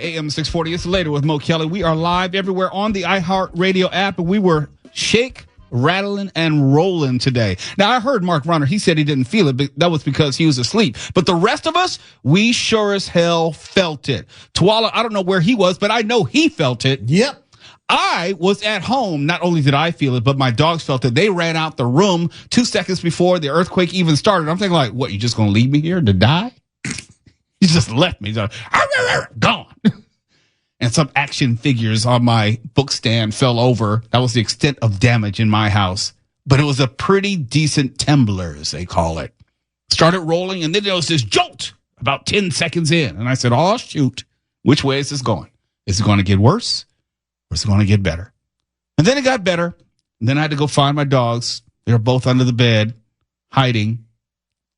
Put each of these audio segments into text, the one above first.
AM 640. It's later with Mo Kelly. We are live everywhere on the iHeartRadio app, and we were shake, rattling, and rolling today. Now, I heard Mark Runner. He said he didn't feel it, but that was because he was asleep. But the rest of us, we sure as hell felt it. Tuala, I don't know where he was, but I know he felt it. Yep. I was at home. Not only did I feel it, but my dogs felt it. They ran out the room 2 seconds before the earthquake even started. I'm thinking like, what, you just going to leave me here to die? You just left me. Gone. And some action figures on my book stand fell over. That was the extent of damage in my house. But it was a pretty decent temblor, as they call it. Started rolling, and then there was this jolt about 10 seconds in. And I said, oh, shoot. Which way is this going? Is it going to get worse? Or is it going to get better? And then it got better. And then I had to go find my dogs. They were both under the bed, hiding,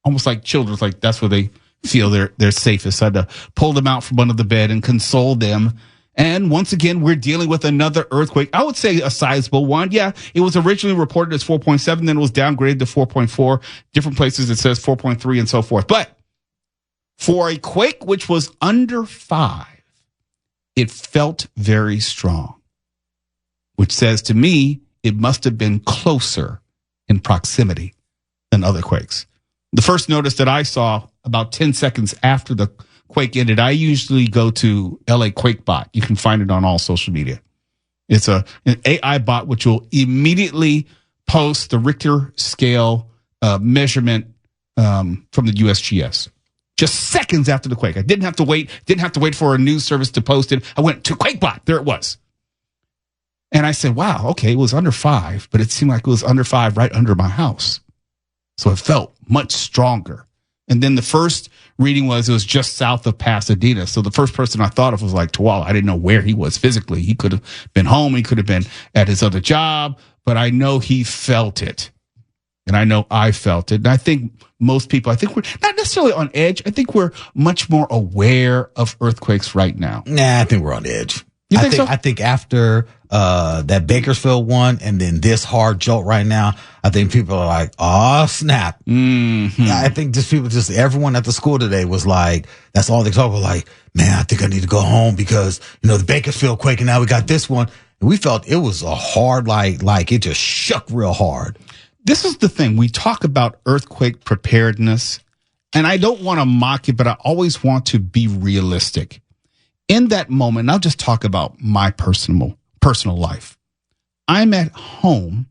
almost like children. Like that's where they feel they're safest. I had to pull them out from under the bed and console them. And once again, we're dealing with another earthquake. I would say a sizable one. Yeah, it was originally reported as 4.7, then it was downgraded to 4.4. Different places it says 4.3 and so forth. But for a quake which was under 5, it felt very strong, which says to me it must have been closer in proximity than other quakes. The first notice that I saw about 10 seconds after the quake ended, I usually go to LA Quake Bot. You can find it on all social media. It's an AI bot which will immediately post the Richter scale measurement from the USGS. Just seconds after the quake. I didn't have to wait for a news service to post it. I went to QuakeBot. There it was. And I said, wow, okay, it was under 5, but it seemed like it was under 5 right under my house. So it felt much stronger. And then the first reading it was just south of Pasadena. So the first person I thought of was like Tuala. I didn't know where he was physically. He could have been home. He could have been at his other job. But I know he felt it. And I know I felt it. And I think most people, I think we're not necessarily on edge. I think we're much more aware of earthquakes right now. Nah, I think we're on edge. You think so? I think after that Bakersfield one and then this hard jolt right now, I think people are like, oh, snap. Mm-hmm. I think everyone at the school today was like, that's all they talk about, like, man, I think I need to go home because, the Bakersfield quake and now we got this one. And we felt it was a hard, like it just shook real hard. This is the thing. We talk about earthquake preparedness, and I don't want to mock it, but I always want to be realistic. In that moment, I'll just talk about my personal life. I'm at home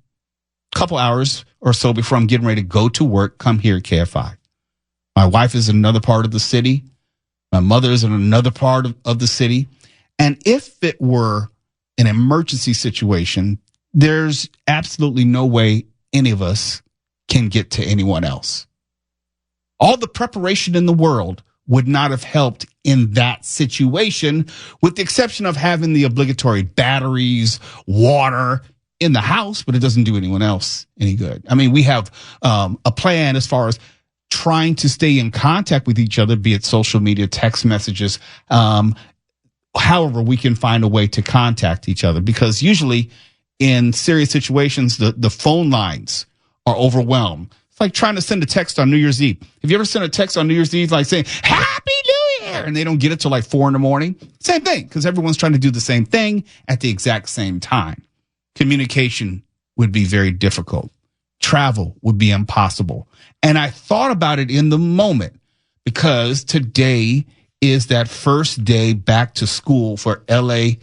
a couple hours or so before I'm getting ready to go to work, come here at KFI. My wife is in another part of the city. My mother is in another part of the city. And if it were an emergency situation, there's absolutely no way any of us can get to anyone else. All the preparation in the world would not have helped in that situation, with the exception of having the obligatory batteries, water in the house, but it doesn't do anyone else any good. I mean, we have a plan as far as trying to stay in contact with each other, be it social media, text messages, however we can find a way to contact each other, because usually in serious situations, the phone lines are overwhelmed. It's like trying to send a text on New Year's Eve. Have you ever sent a text on New Year's Eve like saying, Happy New Year? And they don't get it till like 4 a.m? Same thing, because everyone's trying to do the same thing at the exact same time. Communication would be very difficult. Travel would be impossible. And I thought about it in the moment because today is that first day back to school for LA,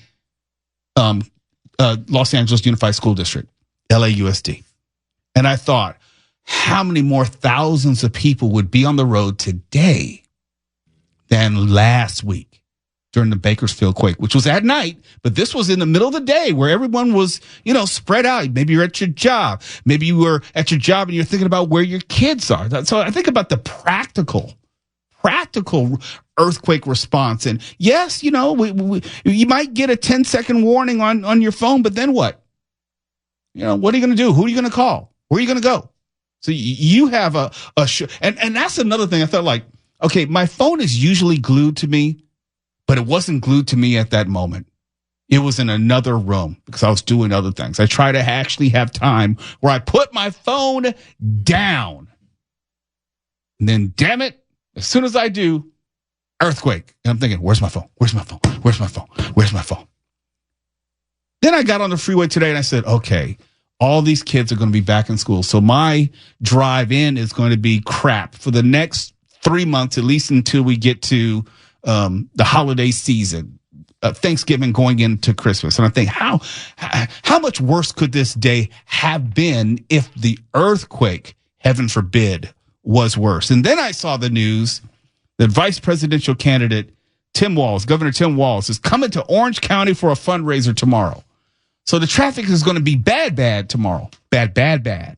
Los Angeles Unified School District, LAUSD. And I thought, how many more thousands of people would be on the road today than last week during the Bakersfield quake, which was at night, but this was in the middle of the day where everyone was, spread out. Maybe you're at your job. Maybe you were at your job and you're thinking about where your kids are. So I think about the practical earthquake response. And yes, you might get a 10-second warning on your phone, but then what? What are you going to do? Who are you going to call? Where are you going to go? So you have and that's another thing. I thought like, okay, my phone is usually glued to me, but it wasn't glued to me at that moment. It was in another room because I was doing other things. I try to actually have time where I put my phone down. And then, damn it, as soon as I do, earthquake. And I'm thinking, where's my phone? Where's my phone? Where's my phone? Where's my phone? Then I got on the freeway today and I said, okay, all these kids are going to be back in school. So my drive in is going to be crap for the next 3 months, at least until we get to the holiday season, Thanksgiving going into Christmas. And I think, how much worse could this day have been if the earthquake, heaven forbid, was worse? And then I saw the news that vice presidential candidate Governor Tim Walz, is coming to Orange County for a fundraiser tomorrow. So the traffic is going to be bad tomorrow. Bad.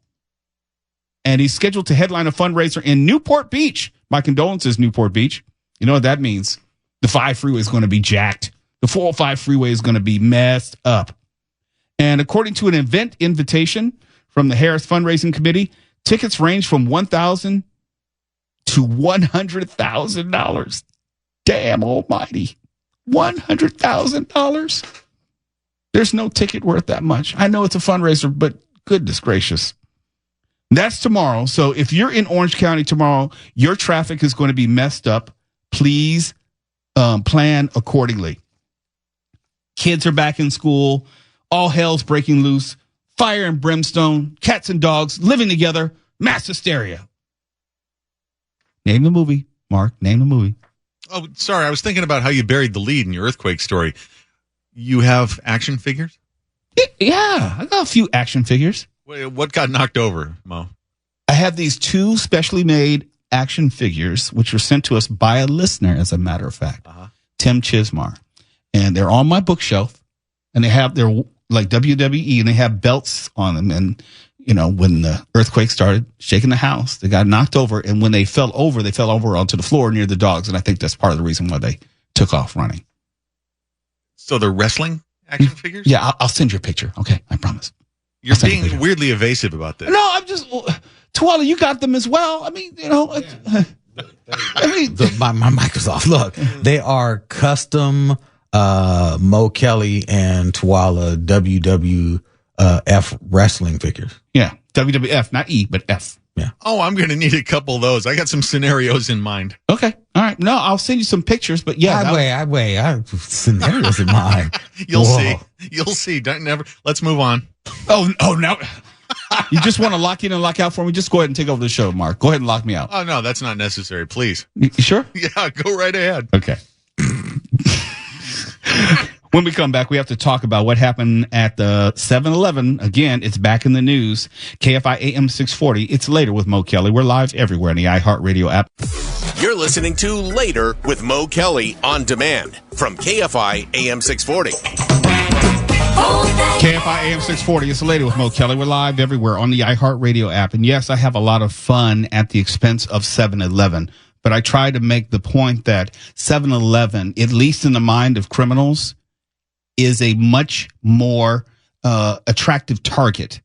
And he's scheduled to headline a fundraiser in Newport Beach. My condolences, Newport Beach. You know what that means? The 5 freeway is going to be jacked. The 405 freeway is going to be messed up. And according to an event invitation from the Harris Fundraising Committee, tickets range from $1,000 to $100,000. Damn almighty. $100,000? There's no ticket worth that much. I know it's a fundraiser, but goodness gracious. That's tomorrow. So if you're in Orange County tomorrow, your traffic is going to be messed up. Please plan accordingly. Kids are back in school. All hell's breaking loose. Fire and brimstone. Cats and dogs living together. Mass hysteria. Name the movie, Mark. Name the movie. Oh, sorry. I was thinking about how you buried the lead in your earthquake story. You have action figures? Yeah, I got a few action figures. Wait, what got knocked over, Mo? I have these 2 specially made action figures, which were sent to us by a listener, as a matter of fact, Tim Chismar. And they're on my bookshelf, and they're like WWE, and they have belts on them. And, you know, when the earthquake started shaking the house, they got knocked over. And when they fell over onto the floor near the dogs. And I think that's part of the reason why they took off running. So they're wrestling action figures? Yeah, I'll send you a picture. Okay, I promise. You're being weirdly evasive about this. No, I'm just, Tuala, you got them as well. I mean, you know, my mic is off. Look, they are custom Mo Kelly and Tuala WWF wrestling figures. Yeah, WWF, not E, but F. Yeah. Oh, I'm going to need a couple of those. I got some scenarios in mind. Okay. All right. No, I'll send you some pictures, but yeah. I have scenarios in mind. You'll see. Let's move on. Oh, now. You just want to lock in and lock out for me? Just go ahead and take over the show, Mark. Go ahead and lock me out. Oh, no, that's not necessary. Please. You sure? Yeah, go right ahead. Okay. When we come back, we have to talk about what happened at the 7-Eleven. Again, it's back in the news. KFI AM 640. It's Later with Mo Kelly. We're live everywhere in the iHeartRadio app. You're listening to Later with Mo Kelly on demand from KFI AM 640. KFI AM 640. It's Later with Mo Kelly. We're live everywhere on the iHeartRadio app. And yes, I have a lot of fun at the expense of 7-Eleven. But I try to make the point that 7-Eleven, at least in the mind of criminals, is a much more attractive target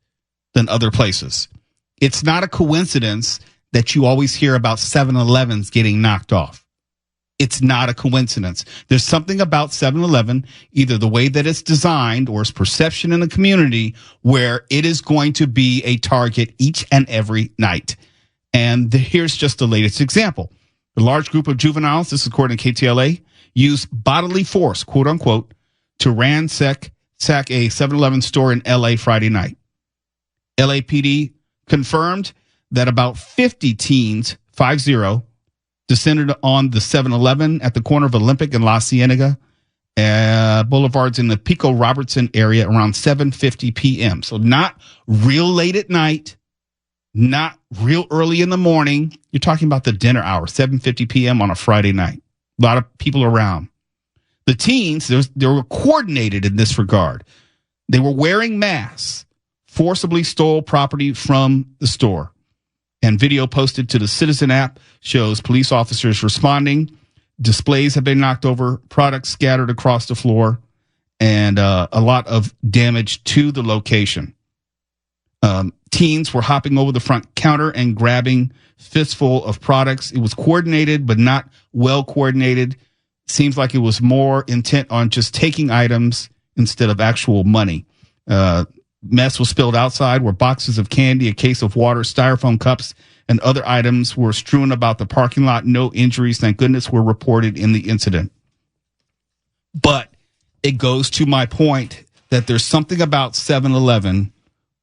than other places. It's not a coincidence that you always hear about 7-Elevens getting knocked off. It's not a coincidence. There's something about 7-Eleven, either the way that it's designed or its perception in the community, where it is going to be a target each and every night. And here's just the latest example. A large group of juveniles, this is according to KTLA, used bodily force, quote unquote, to ransack a 7-Eleven store in L.A. Friday night. LAPD confirmed that about 50 teens, 50, descended on the 7-Eleven at the corner of Olympic and La Cienega boulevards in the Pico Robertson area around 7:50 p.m. So not real late at night, not real early in the morning. You're talking about the dinner hour, 7:50 p.m. on a Friday night. A lot of people around. The teens, they were coordinated in this regard. They were wearing masks, forcibly stole property from the store. And video posted to the Citizen app shows police officers responding. Displays have been knocked over, products scattered across the floor, and a lot of damage to the location. Teens were hopping over the front counter and grabbing fistful of products. It was coordinated, but not well coordinated. Seems like it was more intent on just taking items instead of actual money. Mess was spilled outside where boxes of candy, a case of water, styrofoam cups, and other items were strewn about the parking lot. No injuries, thank goodness, were reported in the incident. But it goes to my point that there's something about 7-Eleven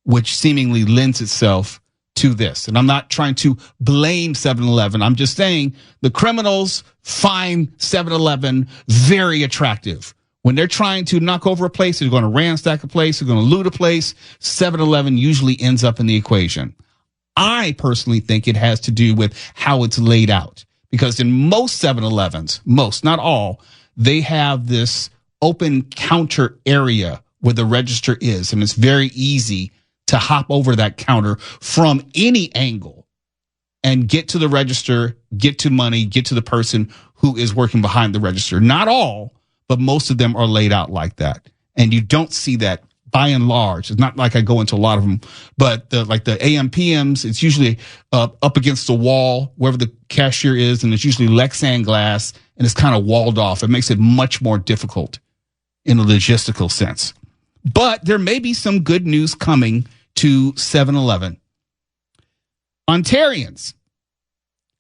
which seemingly lends itself to this. And I'm not trying to blame 7-Eleven. I'm just saying the criminals find 7-Eleven very attractive. When they're trying to knock over a place, they're going to ransack a place, they're going to loot a place, 7-Eleven usually ends up in the equation. I personally think it has to do with how it's laid out. Because in most 7-Elevens, most, not all, they have this open counter area where the register is. And it's very easy to hop over that counter from any angle and get to the register, get to money, get to the person who is working behind the register. Not all, but most of them are laid out like that. And you don't see that by and large. It's not like I go into a lot of them, but like the AM PMs, it's usually up against the wall, wherever the cashier is, and it's usually Lexan glass, and it's kind of walled off. It makes it much more difficult in a logistical sense. But there may be some good news coming to 7-Eleven. Ontarians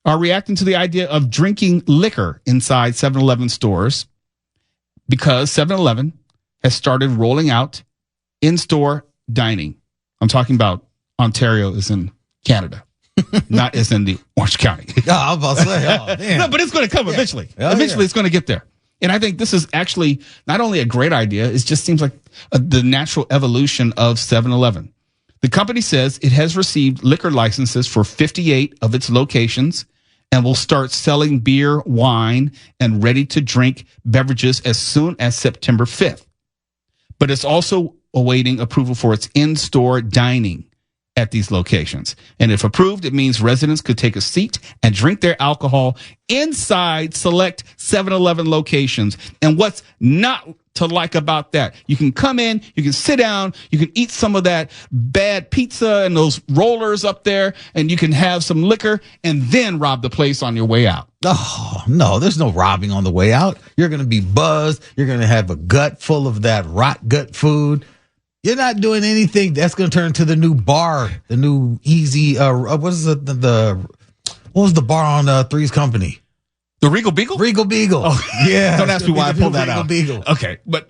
are reacting to the idea of drinking liquor inside 7-Eleven stores because 7-Eleven has started rolling out in-store dining. I'm talking about Ontario is in Canada, not as in the Orange County. I was about to say, oh, damn. No, but it's going to come eventually. Eventually, it's going to get there. And I think this is actually not only a great idea, it just seems like the natural evolution of 7-Eleven. The company says it has received liquor licenses for 58 of its locations and will start selling beer, wine, and ready-to-drink beverages as soon as September 5th. But it's also awaiting approval for its in-store dining at these locations. And if approved, it means residents could take a seat and drink their alcohol inside select 7-Eleven locations. And what's not to like about that? You can come in, you can sit down, you can eat some of that bad pizza and those rollers up there, and you can have some liquor and then rob the place on your way out. Oh, no, there's no robbing on the way out. You're going to be buzzed. You're going to have a gut full of that rot gut food. You're not doing anything that's going to turn to the new bar, the new easy, what was it, what was the bar on Three's Company? The Regal Beagle? Regal Beagle. Oh, yeah. Don't ask me why I pulled that out. Beagle. Okay. But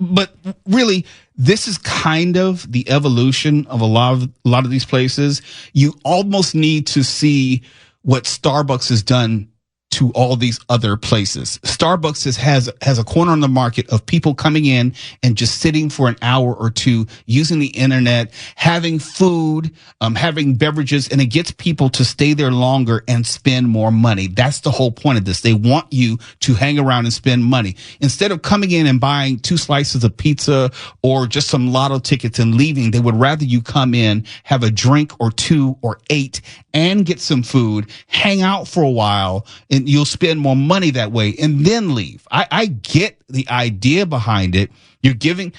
really, this is kind of the evolution of a lot of these places. You almost need to see what Starbucks has done to all these other places. Starbucks has a corner on the market of people coming in and just sitting for an hour or two, using the internet, having food, having beverages, and it gets people to stay there longer and spend more money. That's the whole point of this. They want you to hang around and spend money. Instead of coming in and buying 2 slices of pizza or just some lotto tickets and leaving, they would rather you come in, have a drink or 2 or 8, and get some food, hang out for a while, and you'll spend more money that way and then leave. I get the idea behind it. You're giving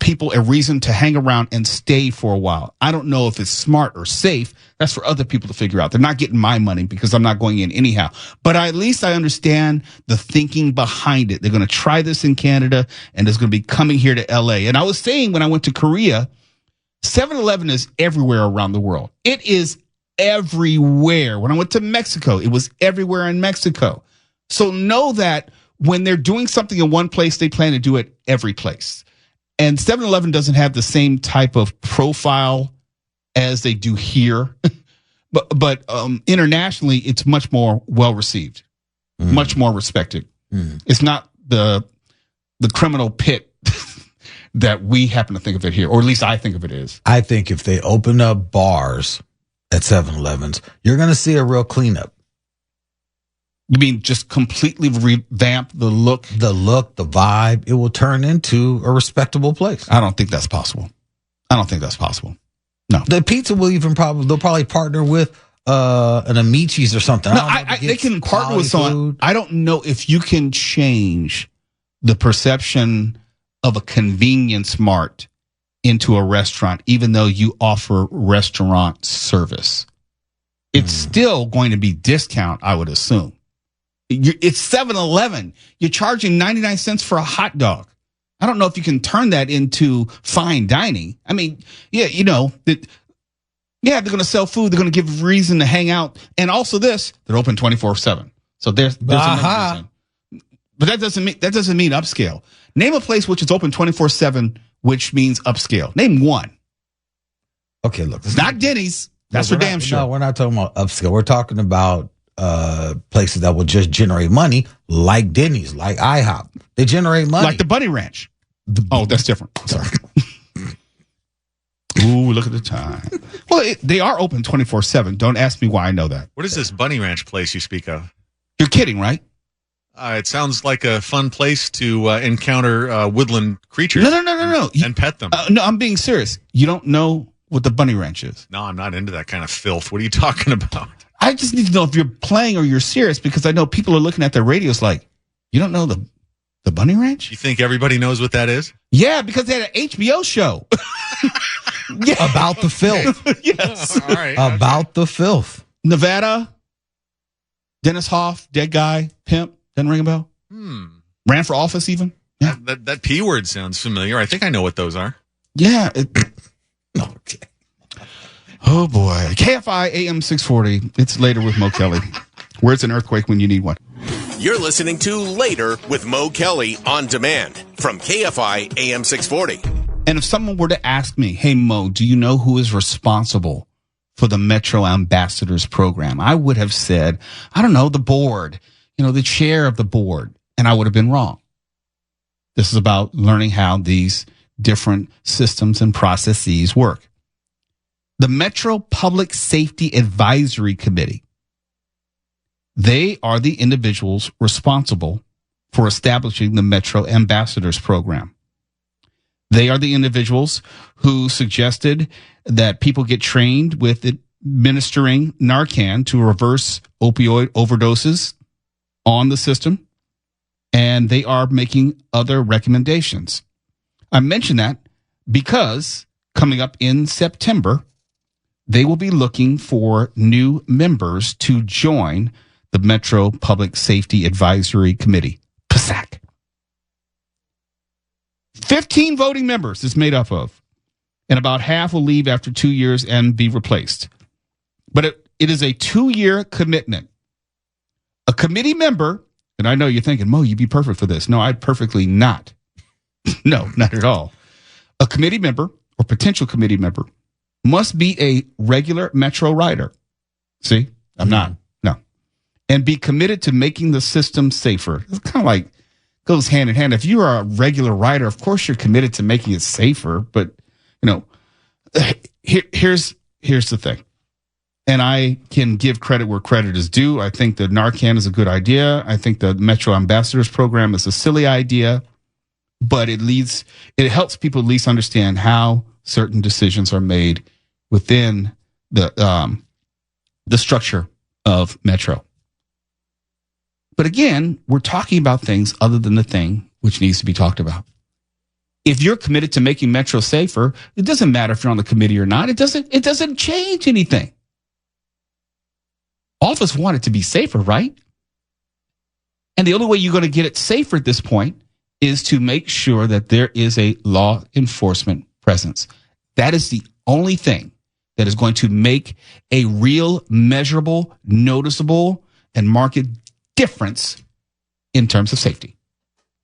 people a reason to hang around and stay for a while. I don't know if it's smart or safe. That's for other people to figure out. They're not getting my money because I'm not going in anyhow. But at least I understand the thinking behind it. They're going to try this in Canada, and it's going to be coming here to LA. And I was saying when I went to Korea, 7-Eleven is everywhere around the world. It is everywhere. When I went to Mexico, it was everywhere in Mexico. So know that when they're doing something in one place, they plan to do it every place. And 7-Eleven doesn't have the same type of profile as they do here. but internationally, it's much more well received, much more respected. It's not the criminal pit that we happen to think of it here, or at least I think of it as. I think if they open up bars at 7-Elevens, you're going to see a real cleanup. You mean just completely revamp the look? The look, the vibe. It will turn into a respectable place. I don't think that's possible. No. The pizza will they'll probably partner with an Amici's or something. No, they can partner with someone. I don't know if you can change the perception of a convenience mart into a restaurant, even though you offer restaurant service. It's still going to be discount, I would assume. It's 7-Eleven. You're charging 99 cents for a hot dog. I don't know if you can turn that into fine dining. I mean, yeah, Yeah, they're going to sell food. They're going to give reason to hang out. And also this, they're open 24/7. So there's another reason. But that doesn't mean upscale. Name a place which is open 24/7, which means upscale. Name one. Okay, look. It's not Denny's. That's for damn sure. No, we're not talking about upscale. We're talking about places that will just generate money, like Denny's, like IHOP. They generate money. Like the Bunny Ranch. That's different. Sorry. Ooh, look at the time. Well, they are open 24/7. Don't ask me why I know that. What is this Bunny Ranch place you speak of? You're kidding, right? It sounds like a fun place to encounter woodland creatures. No. And pet them. No, I'm being serious. You don't know what the Bunny Ranch is. No, I'm not into that kind of filth. What are you talking about? I just need to know if you're playing or you're serious, because I know people are looking at their radios like, you don't know the Bunny Ranch? You think everybody knows what that is? Yeah, because they had an HBO show. Yeah. About the filth. Yes. All right. About the filth. Nevada, Dennis Hoff, dead guy, pimp, doesn't ring a bell? Ran for office even? Yeah. That P word sounds familiar. I think I know what those are. Yeah. Okay. Oh, boy. KFI AM 640. It's Later with Mo Kelly. Where it's an earthquake when you need one. You're listening to Later with Mo Kelly on demand from KFI AM 640. And if someone were to ask me, hey, Mo, do you know who is responsible for the Metro Ambassadors program? I would have said, I don't know, the board, the chair of the board. And I would have been wrong. This is about learning how these different systems and processes work. The Metro Public Safety Advisory Committee, they are the individuals responsible for establishing the Metro Ambassadors program. They are the individuals who suggested that people get trained with administering Narcan to reverse opioid overdoses on the system, and they are making other recommendations. I mention that because coming up in September, they will be looking for new members to join the Metro Public Safety Advisory Committee, PSAC. 15 voting members it's made up of, and about half will leave after 2 years and be replaced. But it is a 2-year commitment. A committee member, and I know you're thinking, Mo, you'd be perfect for this. No, I'd perfectly not. No, not at all. A committee member or potential committee member must be a regular Metro rider. See, I'm not. No. And be committed to making the system safer. It's kind of like goes hand in hand. If you are a regular rider, of course you're committed to making it safer. But, here's the thing. And I can give credit where credit is due. I think the Narcan is a good idea. I think the Metro Ambassadors program is a silly idea. But it helps people at least understand how certain decisions are made within the structure of Metro. But again, we're talking about things other than the thing which needs to be talked about. If you're committed to making Metro safer, it doesn't matter if you're on the committee or not. It doesn't change anything. All of us want it to be safer, right? And the only way you're going to get it safer at this point is to make sure that there is a law enforcement presence. That is the only thing that is going to make a real, measurable, noticeable, and marked difference in terms of safety.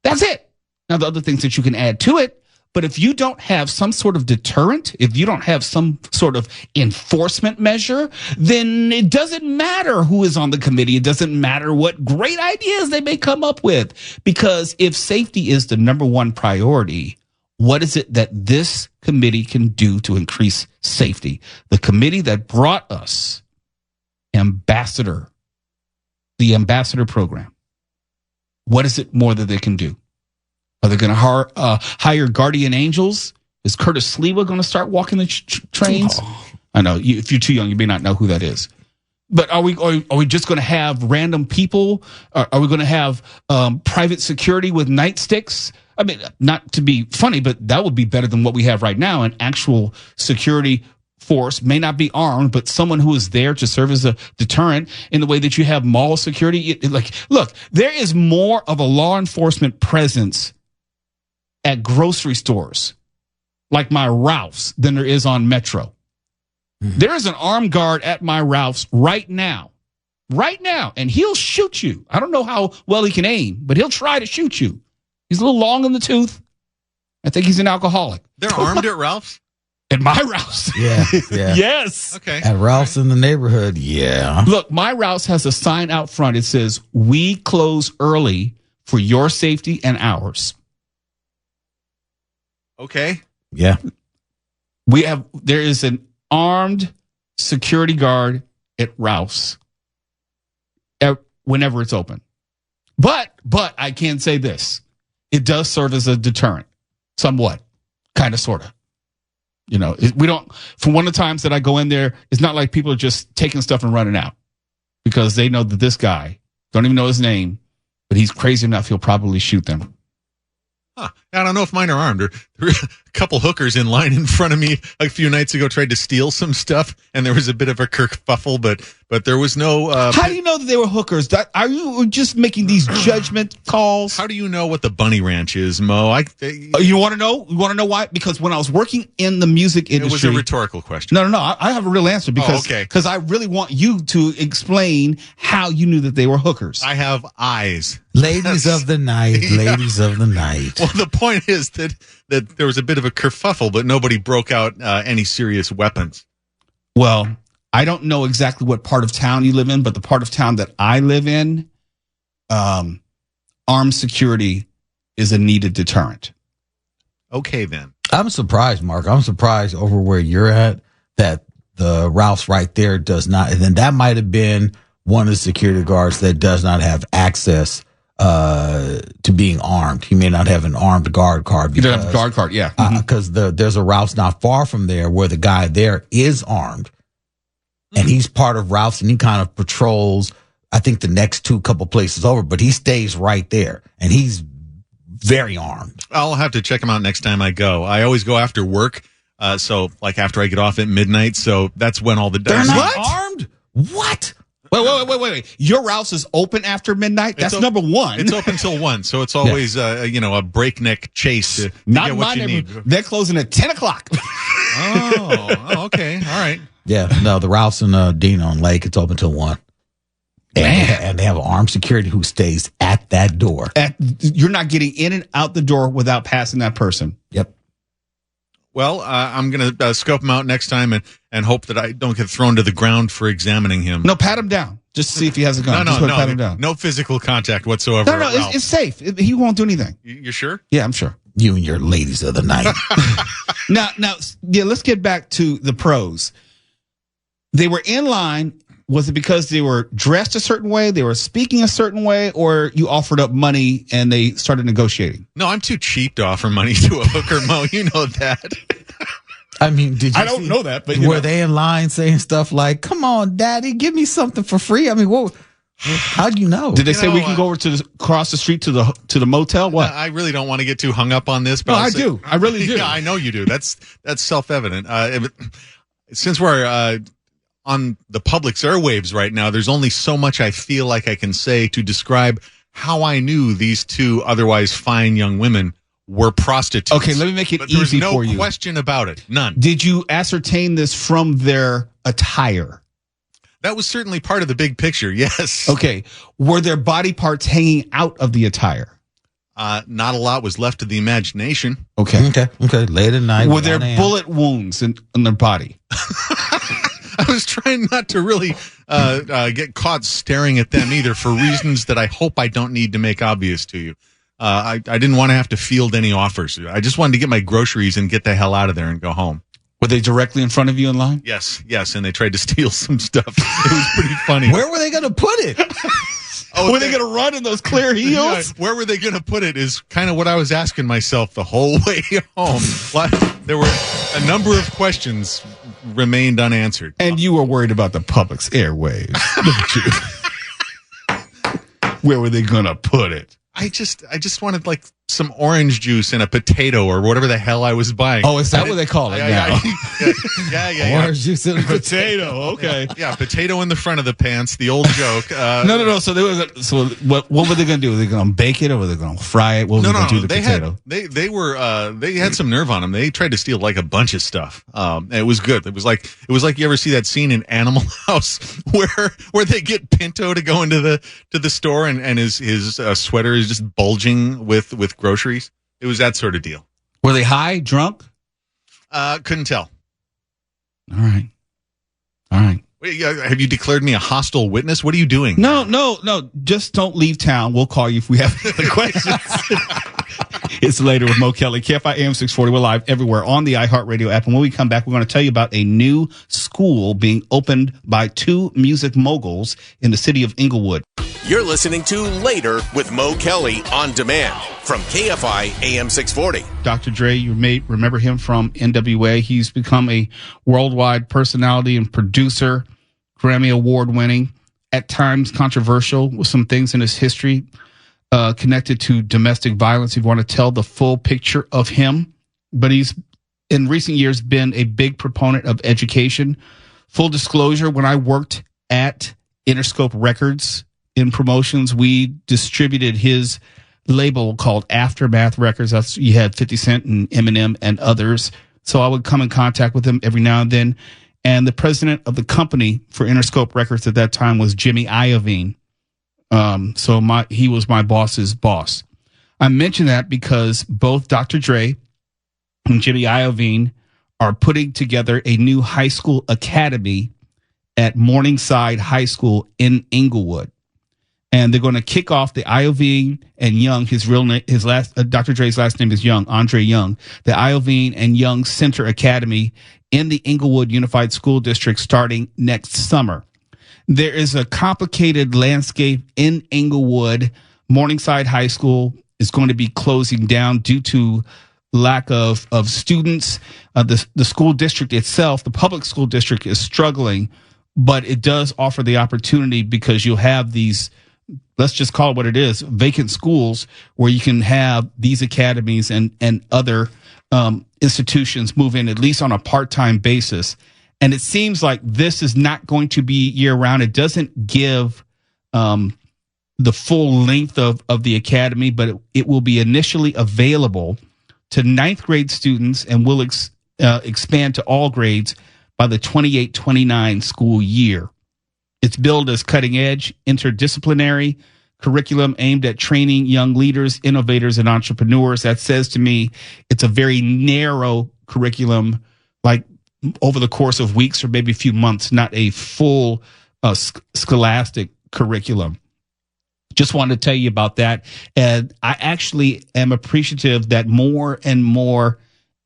That's it. Now, the other things that you can add to it, but if you don't have some sort of deterrent, if you don't have some sort of enforcement measure, then it doesn't matter who is on the committee. It doesn't matter what great ideas they may come up with, because if safety is the number one priority, what is it that this committee can do to increase safety? The committee that brought us the ambassador program. What is it more that they can do? Are they going to hire guardian angels? Is Curtis Sliwa going to start walking the trains? Oh. I know if you're too young, you may not know who that is. But are we just going to have random people? Are we going to have private security with nightsticks? I mean, not to be funny, but that would be better than what we have right now. An actual security force may not be armed, but someone who is there to serve as a deterrent in the way that you have mall security. Look, there is more of a law enforcement presence at grocery stores like my Ralph's than there is on Metro. There is an armed guard at my Ralph's right now, and he'll shoot you. I don't know how well he can aim, but he'll try to shoot you. He's a little long in the tooth. I think he's an alcoholic. They're armed at Ralph's? At my Ralph's. Yeah. Yes. Okay. At Ralph's in the neighborhood, yeah. Look, my Ralph's has a sign out front. It says, "We close early for your safety and ours." Okay. Yeah. There is an armed security guard at Ralph's whenever it's open. But I can say this. It does serve as a deterrent. Somewhat. Kind of, sort of. You know, we don't, from one of the times that I go in there, it's not like people are just taking stuff and running out because they know that this guy, don't even know his name, but he's crazy enough, he'll probably shoot them. Huh. I don't know if mine are armed. There were a couple hookers in line in front of me a few nights ago, tried to steal some stuff, and there was a bit of a kerfuffle, but there was no... How do you know that they were hookers? Are you just making these judgment calls? How do you know what the Bunny Ranch is, Mo? You want to know? You want to know why? Because when I was working in the music industry... It was a rhetorical question. No. I have a real answer because I really want you to explain how you knew that they were hookers. I have eyes. Ladies of the night, ladies of the night. Well, the point is that there was a bit of a kerfuffle, but nobody broke out any serious weapons. Well, I don't know exactly what part of town you live in, but the part of town that I live in, armed security is a needed deterrent. Okay, then. I'm surprised, Mark. I'm surprised over where you're at that the Ralph's right there does not. And then that might have been one of the security guards that does not have access to being armed. He may not have an armed guard card. You don't have a guard card, yeah. Because there's a Ralph's not far from there where the guy there is armed. And he's part of Ralph's and he kind of patrols, I think, the next couple places over, but he stays right there and he's very armed. I'll have to check him out next time I go. I always go after work. So like after I get off at midnight. So that's when all the They're not What? armed? What? Wait. Your Ralph's is open after midnight? That's number one. It's open till 1, so it's always a breakneck chase to Not get in what my you need. neighborhood. They're closing at 10 o'clock. Oh, okay. All right. Yeah, no, the Ralph's in Dina on Lake, it's open till 1. And they have an armed security who stays at that door. You're not getting in and out the door without passing that person. Yep. Well, I'm going to scope him out next time and hope that I don't get thrown to the ground for examining him. No, pat him down. Just to see if he has a gun. No, pat him down. no physical contact whatsoever. No, it's safe. He won't do anything. You sure? Yeah, I'm sure. You and your ladies of the night. Now, let's get back to the pros. They were in line. Was it because they were dressed a certain way, they were speaking a certain way, or you offered up money and they started negotiating? No, I'm too cheap to offer money to a hooker, Mo. You know that. I mean, did you I don't know that, but were they in line saying stuff like, "Come on, Daddy, give me something for free"? I mean, how do you know? Did they say we can go over to across the street to the motel? What? I really don't want to get too hung up on this, but No, I do. I really do. Yeah, I know you do. That's self-evident. Since we're on the public's airwaves right now, there's only so much I feel like I can say to describe how I knew these two otherwise fine young women were prostitutes. Okay, let me make it easy for you. There's no question about it. None. Did you ascertain this from their attire? That was certainly part of the big picture, yes. Okay. Were their body parts hanging out of the attire? Not a lot was left to the imagination. Okay. Okay. Late at night. Were there bullet wounds in their body? I was trying not to really get caught staring at them either for reasons that I hope I don't need to make obvious to you. I didn't want to have to field any offers. I just wanted to get my groceries and get the hell out of there and go home. Were they directly in front of you in line? Yes, and they tried to steal some stuff. It was pretty funny. Where were they going to put it? Were they going to run in those clear heels? Where were they going to put it is kind of what I was asking myself the whole way home. There were a number of questions remained unanswered. And you were worried about the public's airwaves. Look at you. Where were they going to put it? I just wanted like some orange juice and a potato or whatever the hell I was buying. Oh, is that what they call it now? Yeah. Orange juice and Potato. Okay. Yeah, potato in the front of the pants. The old joke. No. So there was. So what were they going to do? Were they going to bake it or were they going to fry it? What were they going to do to the potato? They had some nerve on them. They tried to steal like a bunch of stuff. And it was good. It was like you ever see that scene in Animal House where they get Pinto to go into the store and his sweater is just bulging with groceries. It was that sort of deal. Were they high, drunk? Couldn't tell. All right. Wait, have you declared me a hostile witness? What are you doing? No. Just don't leave town. We'll call you if we have any questions. It's later with Mo Kelly, KFI AM 640. We're live everywhere on the iHeartRadio app. And when we come back, we're going to tell you about a new school being opened by two music moguls in the city of Inglewood. You're listening to Later with Mo Kelly on demand from KFI AM 640. Dr. Dre, you may remember him from NWA. He's become a worldwide personality and producer, Grammy Award winning, at times controversial with some things in his history connected to domestic violence. If you want to tell the full picture of him, but he's in recent years been a big proponent of education. Full disclosure, when I worked at Interscope Records in promotions, we distributed his label called Aftermath Records. That's, you had 50 Cent and Eminem and others. So I would come in contact with him every now and then. And the president of the company for Interscope Records at that time was Jimmy Iovine. He was my boss's boss. I mention that because both Dr. Dre and Jimmy Iovine are putting together a new high school academy at Morningside High School in Inglewood. And they're going to kick off the Iovine and Young, Dr. Dre's last name is Young, Andre Young, the Iovine and Young Center Academy in the Inglewood Unified School District starting next summer. There is a complicated landscape in Inglewood. Morningside High School is going to be closing down due to lack of students. The school district itself, the public school district, is struggling, but it does offer the opportunity because you'll have these, let's just call it what it is, vacant schools where you can have these academies and other institutions move in at least on a part-time basis. And it seems like this is not going to be year-round. It doesn't give the full length of the academy, but it will be initially available to ninth grade students and will expand to all grades by the 28-29 school year. It's billed as cutting-edge, interdisciplinary curriculum aimed at training young leaders, innovators, and entrepreneurs. That says to me it's a very narrow curriculum, like over the course of weeks or maybe a few months, not a full scholastic curriculum. Just wanted to tell you about that. And I actually am appreciative that more and more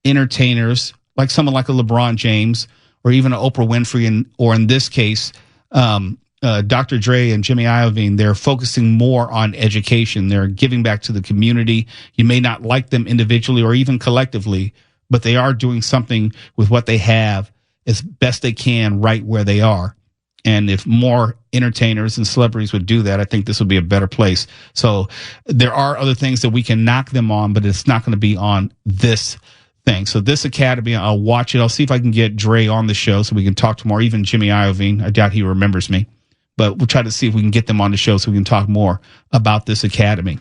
entertainers, like someone like a LeBron James or even an Oprah Winfrey, or in this case, Dr. Dre and Jimmy Iovine, they're focusing more on education. They're giving back to the community. You may not like them individually or even collectively, but they are doing something with what they have as best they can right where they are. And if more entertainers and celebrities would do that, I think this would be a better place. So there are other things that we can knock them on, but it's not going to be on this thing. So this academy, I'll watch it. I'll see if I can get Dre on the show so we can talk to more, even Jimmy Iovine. I doubt he remembers me, but we'll try to see if we can get them on the show so we can talk more about this academy.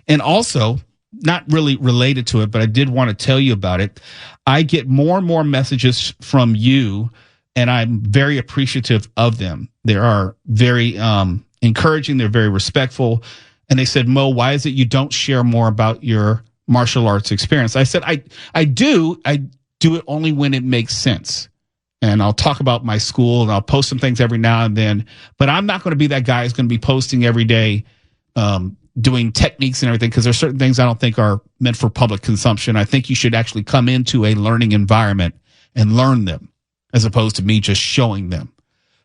And also, not really related to it, but I did want to tell you about it. I get more and more messages from you, and I'm very appreciative of them. They are very encouraging. They're very respectful. And they said, Mo, why is it you don't share more about your martial arts experience? I said, I do it only when it makes sense. And I'll talk about my school and I'll post some things every now and then, but I'm not going to be that guy who's going to be posting every day, doing techniques and everything, because there's certain things I don't think are meant for public consumption. I think you should actually come into a learning environment and learn them as opposed to me just showing them.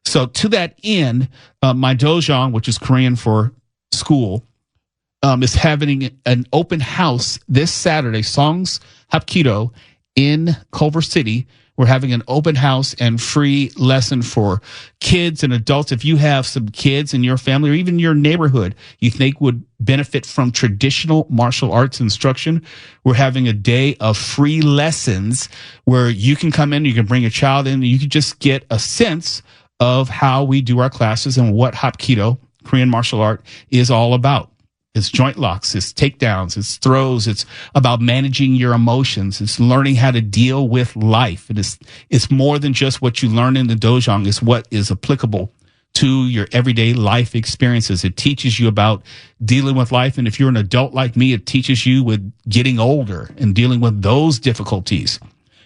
So to that end, my dojang, which is Korean for school, is having an open house this Saturday, Songs Hapkido in Culver City, We're having an open house and free lesson for kids and adults. If you have some kids in your family or even your neighborhood you think would benefit from traditional martial arts instruction, we're having a day of free lessons where you can come in, you can bring a child in, and you can just get a sense of how we do our classes and what Hapkido, Korean martial art, is all about. It's joint locks, it's takedowns, it's throws, it's about managing your emotions, it's learning how to deal with life. It's more than just what you learn in the dojang, it's what is applicable to your everyday life experiences. It teaches you about dealing with life, and if you're an adult like me, it teaches you with getting older and dealing with those difficulties.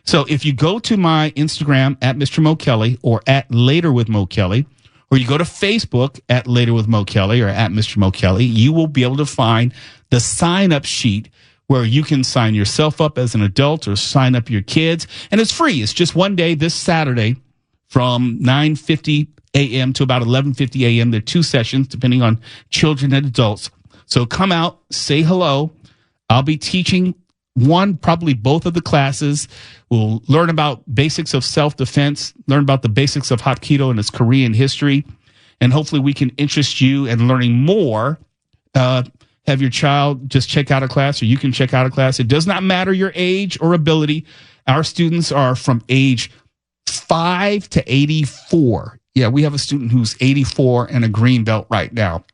So if you go to my Instagram at Mr. Mo Kelly or at Later with Mo Kelly, or you go to Facebook at Later with Mo Kelly or at Mr. Mo Kelly, you will be able to find the sign-up sheet where you can sign yourself up as an adult or sign up your kids. And it's free. It's just one day this Saturday from 9:50 a.m. to about 11:50 a.m. There are 2 sessions depending on children and adults. So come out, say hello. I'll be teaching probably both of the classes. We'll learn about basics of self-defense, learn about the basics of Hapkido and its Korean history, and hopefully we can interest you in learning more. Have your child just check out a class, or you can check out a class. It does not matter your age or ability. Our students are from age 5 to 84. Yeah, we have a student who's 84 and a green belt right now.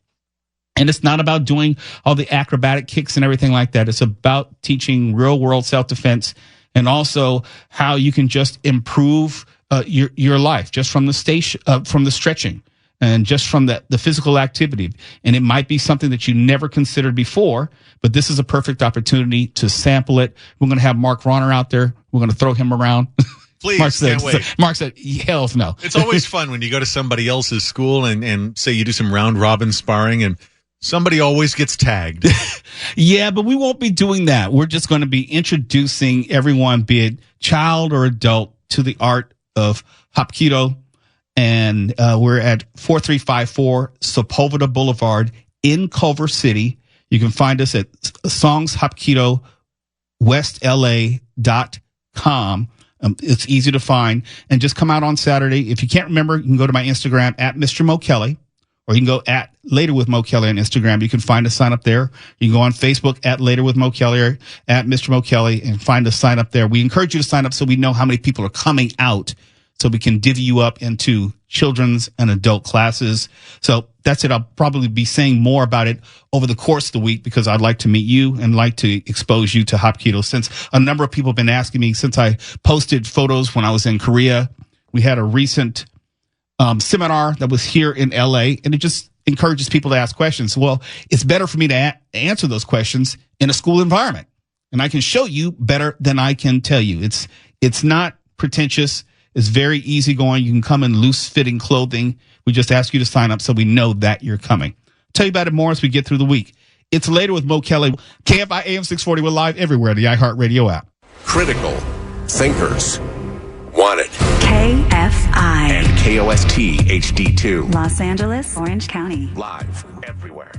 And it's not about doing all the acrobatic kicks and everything like that. It's about teaching real world self-defense and also how you can just improve your life just from the stretching and just from the physical activity. And it might be something that you never considered before, but this is a perfect opportunity to sample it. We're going to have Mark Ronner out there. We're going to throw him around. Please, Can't wait. Mark said, hell no. It's always fun when you go to somebody else's school and say you do some round robin sparring and somebody always gets tagged. Yeah, but we won't be doing that. We're just going to be introducing everyone, be it child or adult, to the art of Hapkido. And we're at 4354 Sepulveda Boulevard in Culver City. You can find us at songshapkidowestla.com. It's easy to find. And just come out on Saturday. If you can't remember, you can go to my Instagram at Mr. Mo Kelly. Or you can go at Later with Mo Kelly on Instagram. You can find a sign up there. You can go on Facebook at Later with Mo Kelly or at Mr. Mo Kelly and find a sign up there. We encourage you to sign up so we know how many people are coming out so we can divvy you up into children's and adult classes. So that's it. I'll probably be saying more about it over the course of the week because I'd like to meet you and like to expose you to Hapkido. Since a number of people have been asking me since I posted photos when I was in Korea, we had a recent seminar that was here in LA, and it just encourages people to ask questions. Well, it's better for me to answer those questions in a school environment, and I can show you better than I can tell you. It's not pretentious. It's very easygoing. You can come in loose fitting clothing. We just ask you to sign up so we know that you're coming. I'll tell you about it more as we get through the week. It's Later with Mo Kelly. KFI AM 640. We're live everywhere. The iHeartRadio app. Critical thinkers wanted. KFI And KOST HD2. Los Angeles, Orange County. Live everywhere.